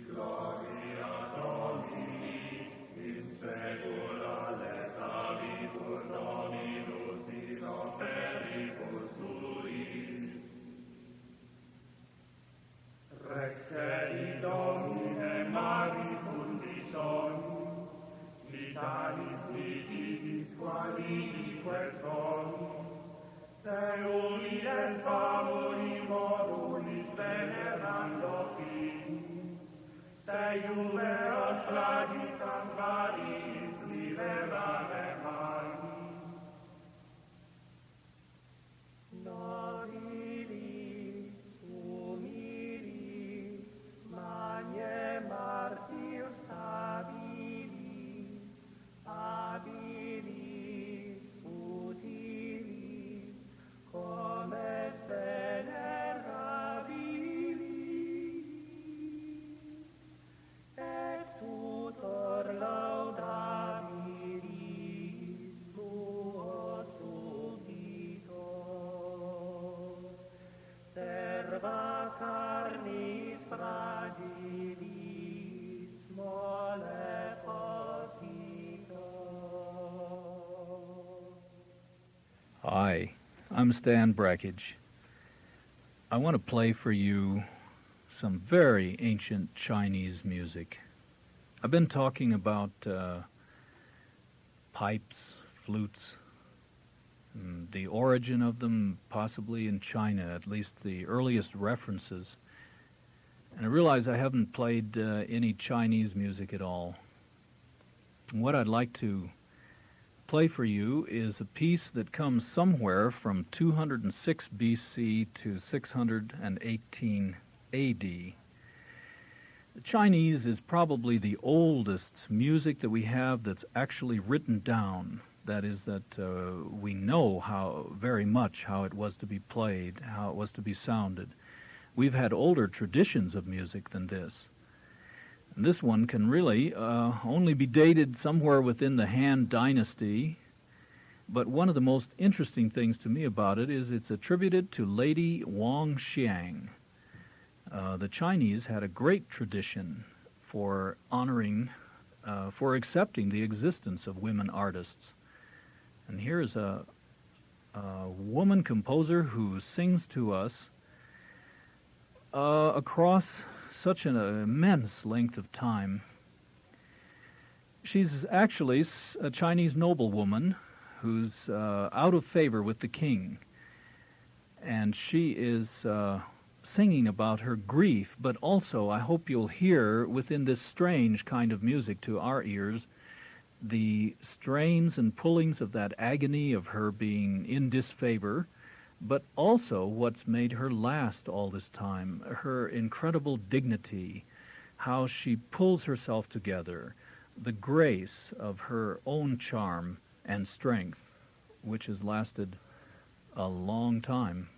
Gloria Domini, in secula lecavibus Dominus ira peribus tuis. Rexeri Domine mari fundison, vitalis vitis qualique son, te unies favori modulis venerando fin, te juveros traditas variis liberare man. Nobili, humili, magne martir stabili, abili, utili, cum est venerabili, et tutor laudabilis tuos subitos, serva carnis fragilis mole posito. Hi, I'm Stan Brakhage. I want to play for you some very ancient Chinese music. I've been talking about pipes, flutes, and the origin of them possibly in China, at least the earliest references. And I realize I haven't played any Chinese music at all. And what I'd like to play for you is a piece that comes somewhere from 206 BC to 618 AD. The Chinese is probably the oldest music that we have that's actually written down. That is, that we know very much how it was to be played, how it was to be sounded. We've had older traditions of music than this. And this one can really only be dated somewhere within the Han Dynasty. But one of the most interesting things to me about it is it's attributed to Lady Wang Xiang. The Chinese had a great tradition for honoring, for accepting the existence of women artists. And here's a woman composer who sings to us across such an immense length of time. She's actually a Chinese noblewoman who's out of favor with the king. And she is singing about her grief, but also I hope you'll hear within this strange kind of music to our ears the strains and pullings of that agony of her being in disfavor, but also what's made her last all this time, her incredible dignity, how she pulls herself together, the grace of her own charm and strength, which has lasted a long time.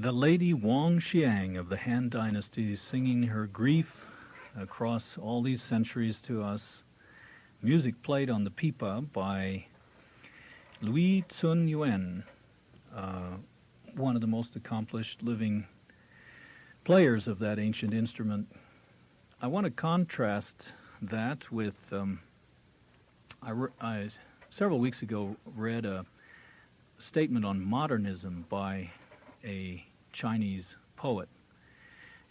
The Lady Wang Xiang of the Han Dynasty singing her grief across all these centuries to us. Music played on the pipa by Louis Tsun Yuen, one of the most accomplished living players of that ancient instrument. I want to contrast that with, I several weeks ago read a statement on modernism by a Chinese poet.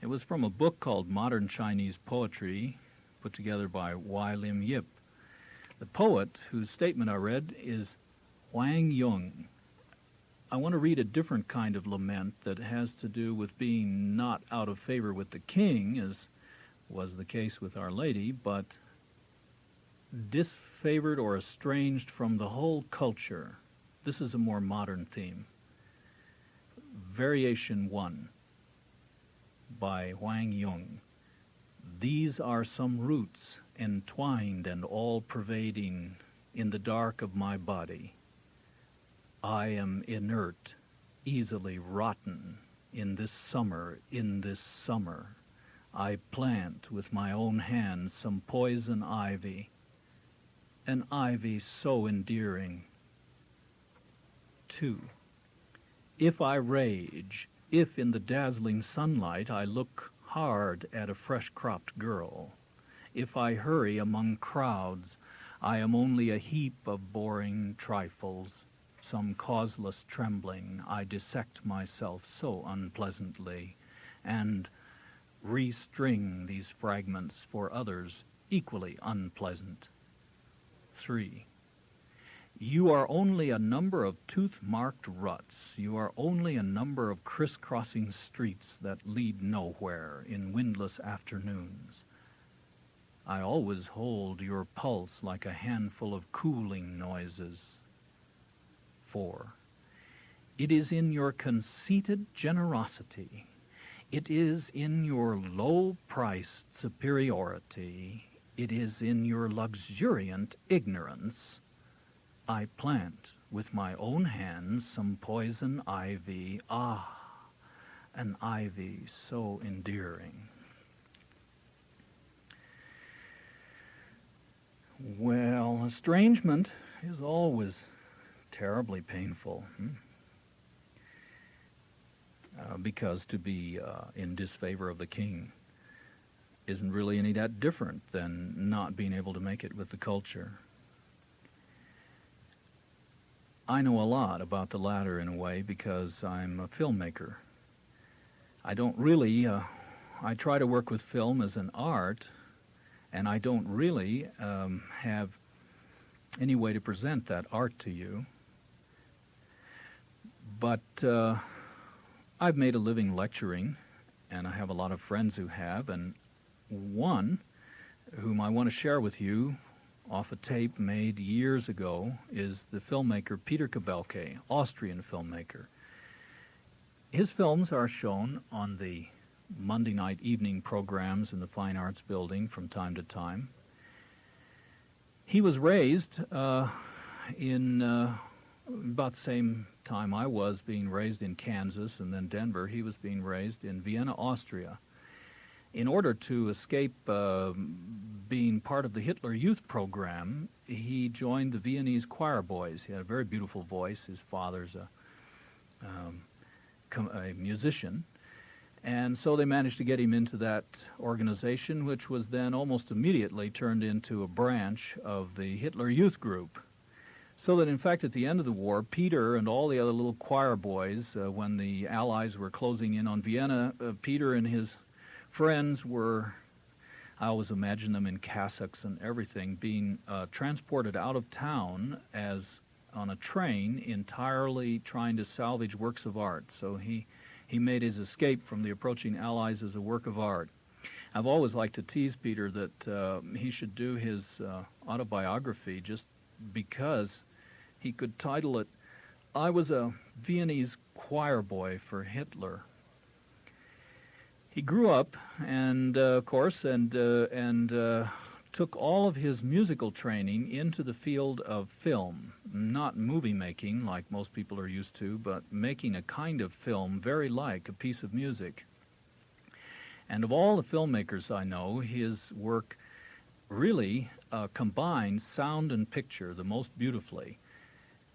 It was from a book called Modern Chinese Poetry, put together by Y. Lim Yip. The poet, whose statement I read, is Wang Yung. I want to read a different kind of lament that has to do with being not out of favor with the king, as was the case with Our Lady, but disfavored or estranged from the whole culture. This is a more modern theme. Variation 1 by Wang Yung. These are some roots entwined and all-pervading in the dark of my body. I am inert, easily rotten in this summer, I plant with my own hands some poison ivy, an ivy so endearing. 2. If I rage, if in the dazzling sunlight I look hard at a fresh-cropped girl, if I hurry among crowds, I am only a heap of boring trifles, some causeless trembling. I dissect myself so unpleasantly, and restring these fragments for others equally unpleasant. 3. You are only a number of tooth-marked ruts. You are only a number of crisscrossing streets that lead nowhere in windless afternoons. I always hold your pulse like a handful of cooling noises. 4. It is in your conceited generosity. It is in your low-priced superiority. It is in your luxuriant ignorance. I plant with my own hands some poison ivy. Ah, an ivy so endearing. Well, estrangement is always terribly painful, because to be in disfavor of the king isn't really any that different than not being able to make it with the culture. I know a lot about the latter in a way because I'm a filmmaker. I don't really, I try to work with film as an art, and I don't really have any way to present that art to you. But I've made a living lecturing, and I have a lot of friends who have, and one whom I want to share with you off a tape made years ago is the filmmaker Peter Kabelke, Austrian filmmaker. His films are shown on the Monday night evening programs in the Fine Arts Building from time to time. He was raised in about the same time I was being raised in Kansas and then Denver. He was being raised in Vienna, Austria. In order to escape being part of the Hitler Youth Program, he joined the Viennese choir boys. He had a very beautiful voice. His father's a musician. And so they managed to get him into that organization, which was then almost immediately turned into a branch of the Hitler Youth Group. So that, in fact, at the end of the war, Peter and all the other little choir boys, when the Allies were closing in on Vienna, Peter and his friends were, I always imagine them in cassocks and everything, being transported out of town as on a train, entirely trying to salvage works of art. So he made his escape from the approaching Allies as a work of art. I've always liked to tease Peter that he should do his autobiography just because he could title it, I Was a Viennese Choir Boy for Hitler. He grew up, and of course, and took all of his musical training into the field of film, not movie making like most people are used to, but making a kind of film very like a piece of music. And of all the filmmakers I know, his work really combines sound and picture the most beautifully.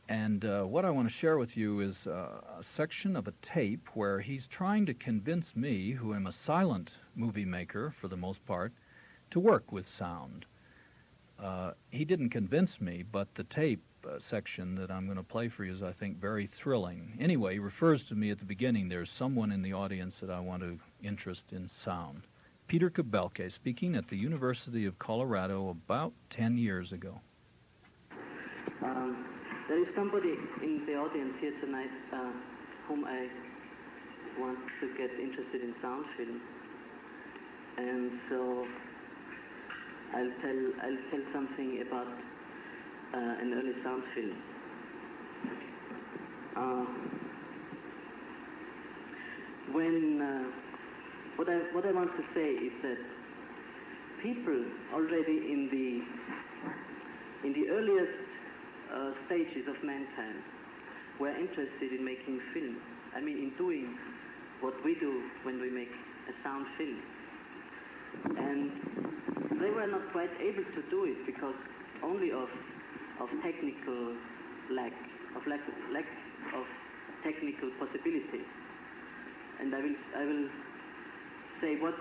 And what I want to share with you is a section of a tape where he's trying to convince me, who am a silent movie maker for the most part, to work with sound. He didn't convince me, but the tape section that I'm going to play for you is, I think, very thrilling. Anyway, he refers to me at the beginning. There's someone in the audience that I want to interest in sound. Peter Kabelke, speaking at the University of Colorado about 10 years ago. There is somebody in the audience here tonight whom I want to get interested in sound film, and so I'll tell something about an early sound film. What I want to say is that people already in the earliest stages of mankind were interested in making film. I mean, in doing what we do when we make a sound film. And they were not quite able to do it because only of technical lack of technical possibilities. And I will say what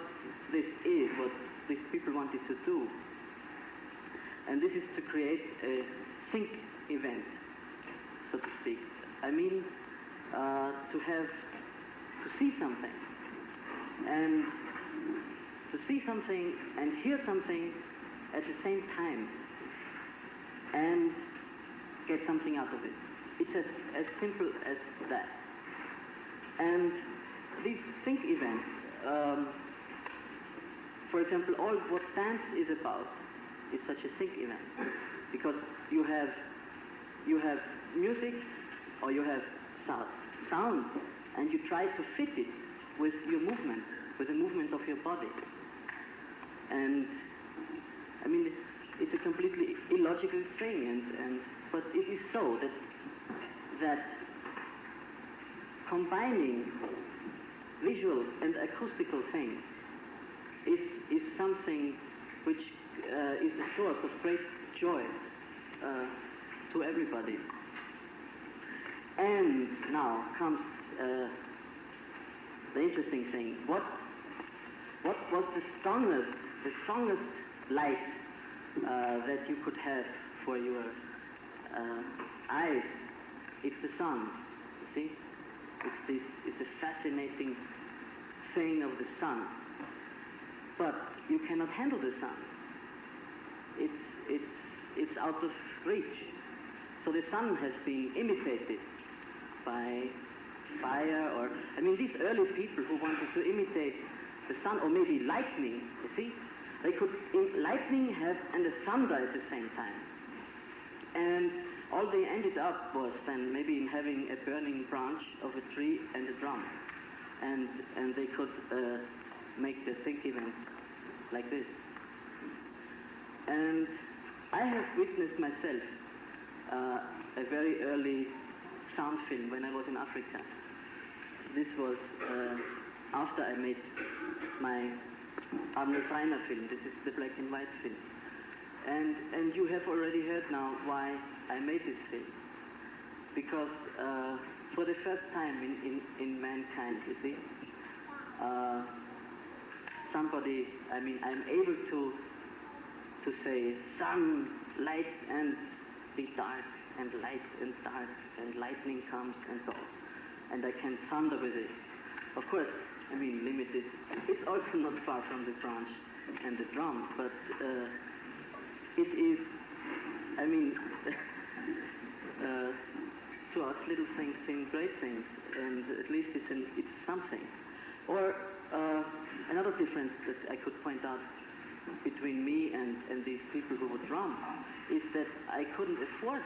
this is, what these people wanted to do. And this is to create a sync event, so to speak. I mean, to see something, and to see something and hear something at the same time, and get something out of it. It's as simple as that. And these sync events, for example, all what dance is about is such a sync event, because you have music or you have sound, and you try to fit it with your movement, with the movement of your body. And I mean, it's a completely illogical thing, but it is so that combining visual and acoustical things is something which is a source of great joy to everybody. And now comes the interesting thing. What was the strongest light that you could have for your eyes? It's the sun. You see, it's a fascinating thing of the sun. But you cannot handle the sun. It's out of reach. So the sun has been imitated by fire, or I mean, these early people who wanted to imitate the sun, or maybe lightning. You see, they could lightning and the thunder at the same time, and all they ended up was then maybe in having a burning branch of a tree and a drum, and they could make the sync event like this. And I have witnessed myself a very early sound film when I was in Africa. This was after I made my Arnold Reiner film. This is the black and white film. And you have already heard now why I made this film. Because for the first time in mankind, you see, somebody, I mean, I'm able to say sun, light, and be dark, and light and dark, and lightning comes and so on. And I can thunder with it. Of course, I mean, limited. It's also not far from the branch and the drum, but it is, I mean, to us little things seem great things, and at least it's something. Or another difference that I could point out between me and these people who would drum is that I couldn't afford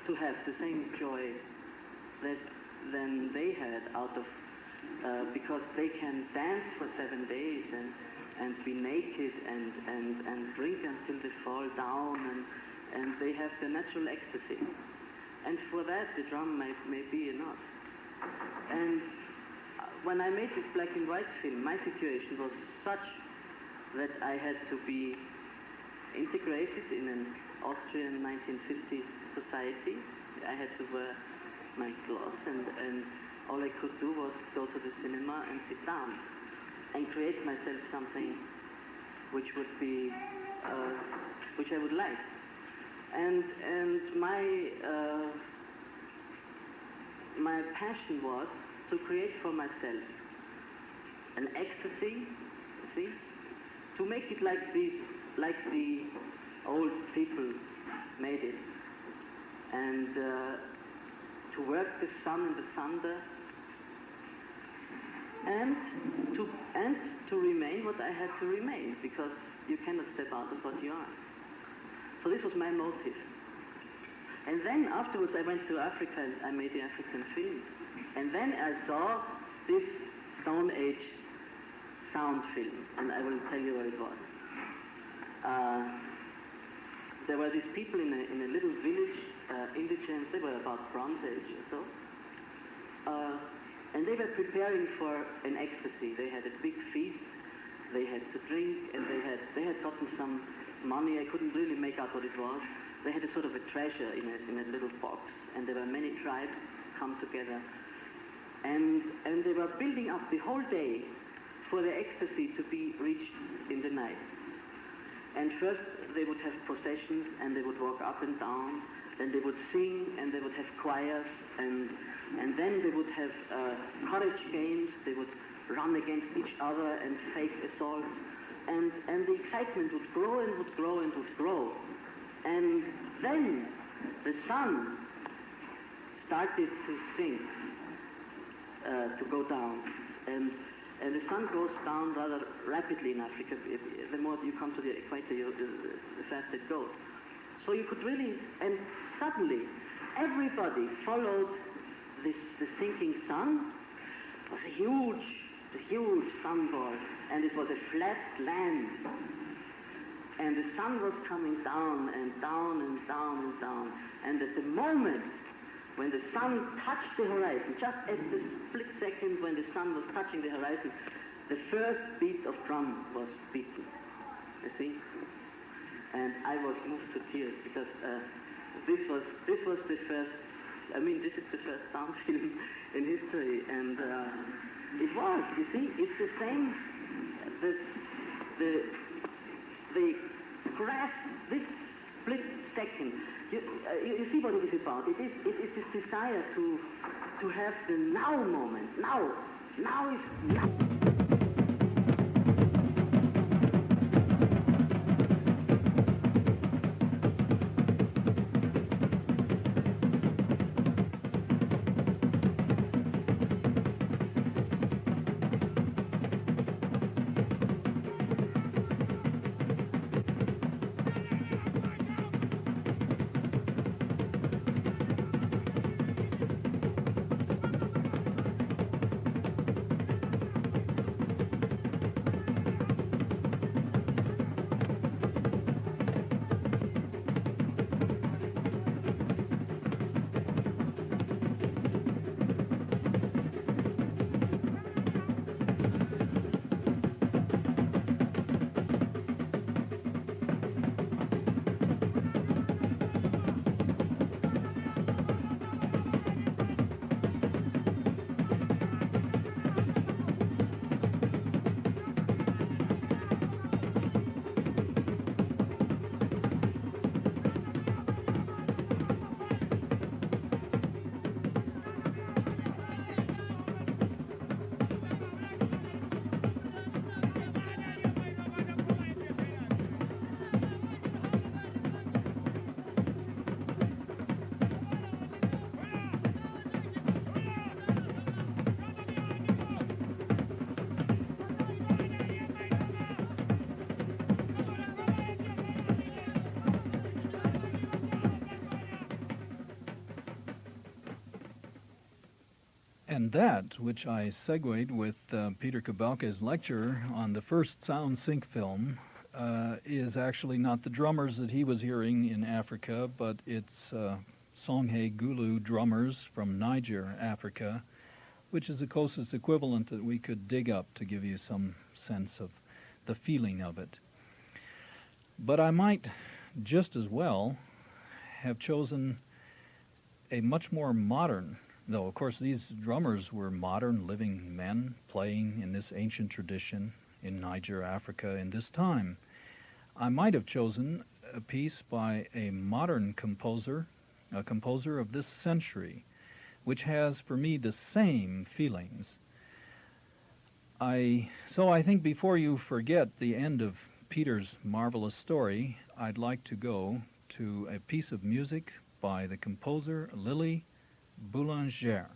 to have the same joy than they had out of, because they can dance for 7 days and be naked and drink until they fall down, and they have the natural ecstasy. And for that, the drum may be enough. And when I made this black and white film, my situation was such that I had to be integrated in an Austrian 1950s society. I had to wear my clothes, and all I could do was go to the cinema and sit down and create myself something which would be, which I would like. And my passion was to create for myself an ecstasy, you see, to make it like the old people made it, and to work the sun and the thunder, and to remain what I had to remain, because you cannot step out of what you are. So this was my motive. And then afterwards I went to Africa and I made the African film. And then I saw this Stone Age sound film, and I will tell you what it was. There were these people in a little village, indigents, they were about Bronze Age or so, and they were preparing for an ecstasy. They had a big feast, they had to drink, and they had gotten some money. I couldn't really make out what it was. They had a sort of a treasure in a little box, and there were many tribes come together, and they were building up the whole day for the ecstasy to be reached in the night. And first they would have processions, and they would walk up and down, then they would sing, and they would have choirs, and then they would have courage games. They would run against each other and fake assaults, and the excitement would grow and would grow and would grow. And then the sun started to sink, to go down, and the sun goes down rather rapidly in Africa. The more you come to the equator, the faster it goes. So you could really, and suddenly everybody followed the sinking sun. It was a huge sunball, and it was a flat land. And the sun was coming down and down and down and down. And at the moment when the sun touched the horizon, just at the split second when the sun was touching the horizon, the first beat of drum was beaten, you see? And I was moved to tears, because this was the first, this is the first sound film in history, and it was, you see, it's the same, the grasp, this split second, you see what it is about. It is this desire to have the now moment. Now is now. And that, which I segued with Peter Kabelke's lecture on the first sound sync film, is actually not the drummers that he was hearing in Africa, but it's Songhay Gulu drummers from Niger, Africa, which is the closest equivalent that we could dig up to give you some sense of the feeling of it. But I might just as well have chosen a much more modern, though of course these drummers were modern living men playing in this ancient tradition in Niger, Africa in this time. I might have chosen a piece by a modern composer, a composer of this century, which has for me the same feelings. So I think before you forget the end of Peter's marvelous story, I'd like to go to a piece of music by the composer Lily Boulanger.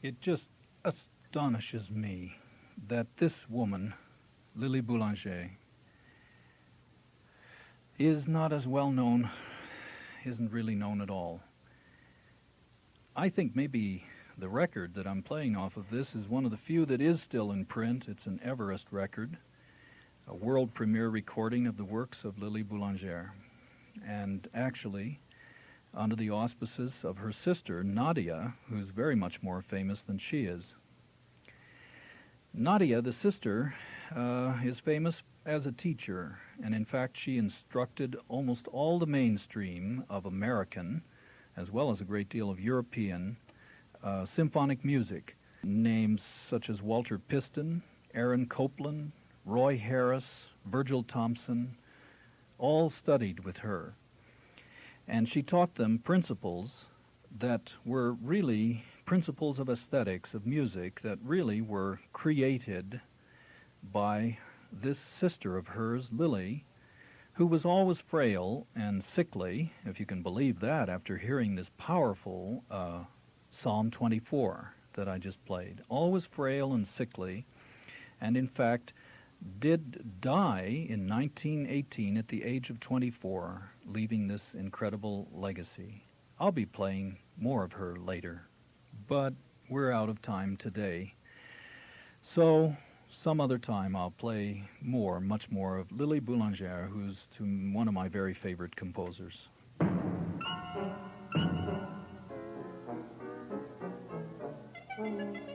It just astonishes me that this woman, Lily Boulanger, is not as well known, isn't really known at all. I think maybe the record that I'm playing off of this is one of the few that is still in print. It's an Everest record, a world premiere recording of the works of Lily Boulanger. And actually, under the auspices of her sister, Nadia, who's very much more famous than she is. Nadia, the sister, is famous as a teacher, and in fact she instructed almost all the mainstream of American as well as a great deal of European symphonic music. Names such as Walter Piston, Aaron Copland, Roy Harris, Virgil Thompson, all studied with her. And she taught them principles that were really principles of aesthetics, of music, that really were created by this sister of hers, Lily, who was always frail and sickly, if you can believe that, after hearing this powerful Psalm 24 that I just played. Always frail and sickly, and in fact did die in 1918 at the age of 24, leaving this incredible legacy. I'll be playing more of her later, but we're out of time today. So some other time I'll play more, much more of Lily Boulanger, who's one of my very favorite composers. Thank you.